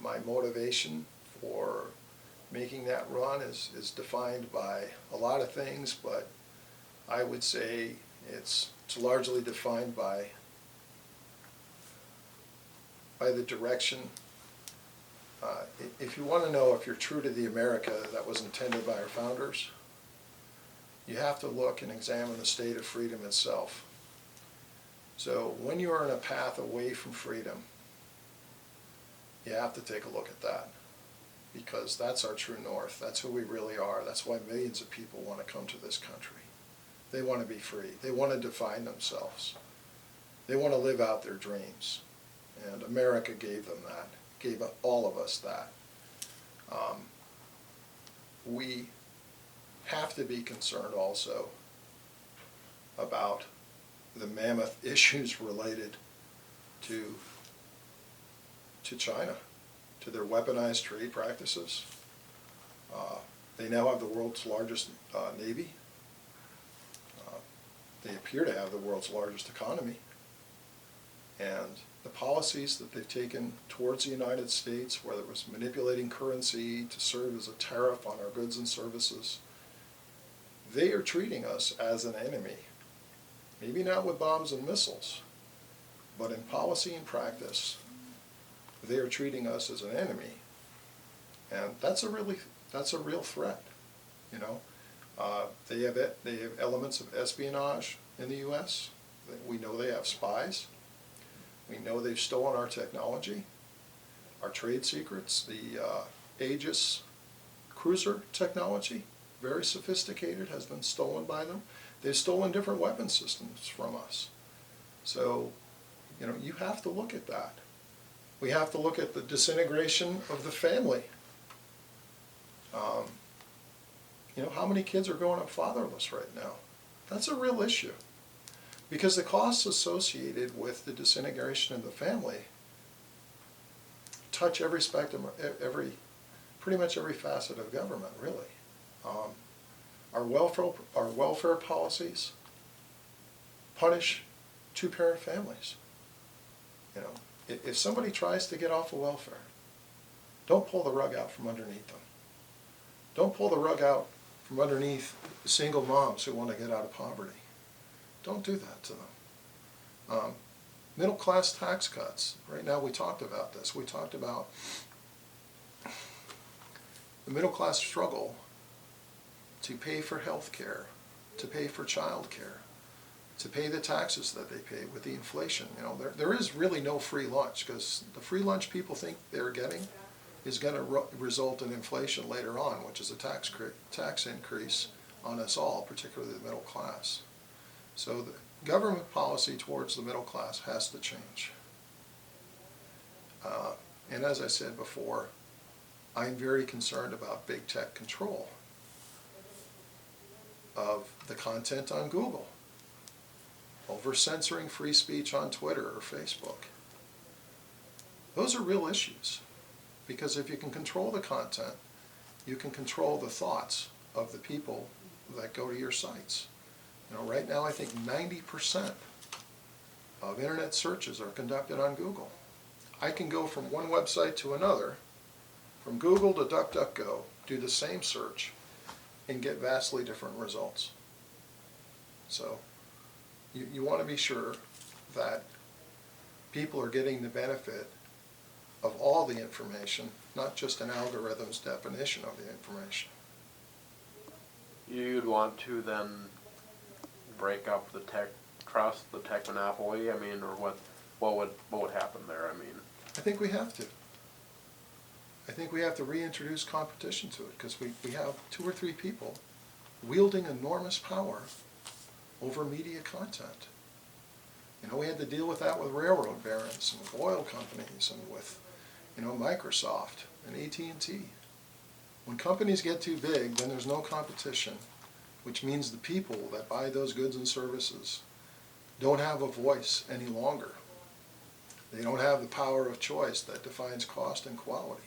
my motivation for making that run is defined by a lot of things, but I would say it's largely defined by the direction. If you want to know if you're true to the America that was intended by our founders, you have to look and examine the state of freedom itself. So when you are on a path away from freedom, you have to take a look at that, because that's our true north. That's who we really are. That's why millions of people want to come to this country. They want to be free. They want to define themselves. They want to live out their dreams. And America gave them that, gave all of us that. We have to be concerned also about the mammoth issues related to China, to their weaponized trade practices. They now have the world's largest navy. They appear to have the world's largest economy. And the policies that they've taken towards the United States, whether it was manipulating currency to serve as a tariff on our goods and services, they are treating us as an enemy. Maybe not with bombs and missiles, but in policy and practice, they are treating us as an enemy. And that's a real threat, you know. They have elements of espionage in the U.S. We know they have spies. We know they've stolen our technology, our trade secrets. The Aegis cruiser technology, very sophisticated, has been stolen by them. They've stolen different weapon systems from us. So, you know, you have to look at that. We have to look at the disintegration of the family. You know, how many kids are growing up fatherless right now? That's a real issue. Because the costs associated with the disintegration of the family touch every spectrum, pretty much every facet of government, really. Our welfare policies punish two-parent families. You know, if somebody tries to get off of welfare, don't pull the rug out from underneath them. Don't pull the rug out from underneath single moms who want to get out of poverty. Don't do that to them. Middle-class tax cuts. Right now we talked about this. We talked about the middle-class struggle to pay for health care, to pay for child care, to pay the taxes that they pay with the inflation. You know, there is really no free lunch, because the free lunch people think they're getting is going to result in inflation later on, which is a tax increase on us all, particularly the middle class. So the government policy towards the middle class has to change. And as I said before, I'm very concerned about big tech control of the content on Google, over censoring free speech on Twitter or Facebook. Those are real issues, because if you can control the content, you can control the thoughts of the people that go to your sites. You know, right now I think 90% of internet searches are conducted on Google. I can go from one website to another, from Google to DuckDuckGo, do the same search, and get vastly different results. So you want to be sure that people are getting the benefit of all the information, not just an algorithm's definition of the information. You'd want to then break up the tech trust, the tech monopoly, I mean, or what would happen there, I mean? I think we have to. I think we have to reintroduce competition to it, because we have 2 or 3 people wielding enormous power over media content. You know, we had to deal with that with railroad barons and with oil companies and with, you know, Microsoft and AT&T. When companies get too big, then there's no competition, which means the people that buy those goods and services don't have a voice any longer. They don't have the power of choice that defines cost and quality.